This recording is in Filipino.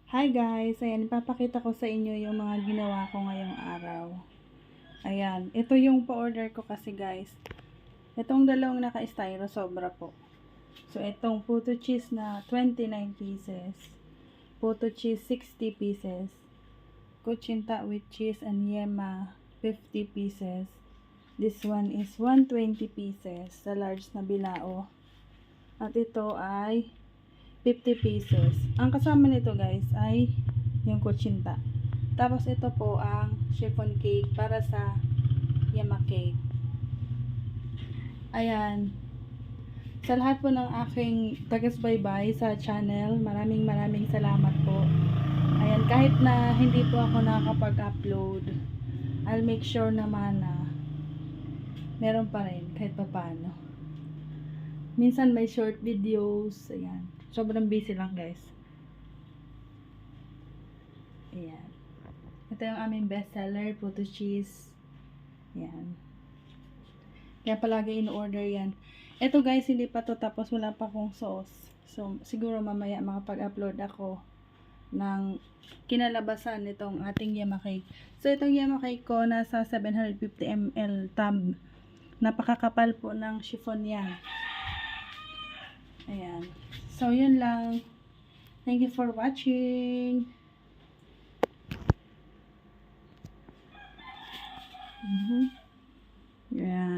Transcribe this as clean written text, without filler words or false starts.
Hi guys! Ayan, ipapakita ko sa inyo yung mga ginawa ko ngayong araw. Ayan, ito yung pa-order ko kasi guys. Itong dalawang naka-styro, sobra po. So, itong puto cheese na 29 pieces. Puto cheese 60 pieces. Kuchinta with cheese and yema 50 pieces. This one is 120 pieces sa large na bilao. At ito ay 50 pesos. Ang kasama nito guys ay yung kuchinta. Tapos ito po ang chiffon cake para sa yama cake. Ayan. Sa lahat po ng aking tagas-baybay sa channel, maraming salamat po. Ayan, kahit na hindi po ako nakakapag-upload, I'll make sure naman na meron pa rin kahit pa paano. Minsan may short videos, ayan. Sobrang busy lang guys. Ayan. Ito yung aming bestseller, puto cheese. Ayan. Kaya palagi in-order yan. Ito guys, hindi pa to tapos, wala pa akong sauce. So, siguro mamaya makapag-upload ako ng kinalabasan nitong ating yema cake. So, itong yema cake ko, nasa 750 ml tub. Napakakapal po ng chiffon yan. Ayan. So, yun lang. Thank you for watching. Ayan.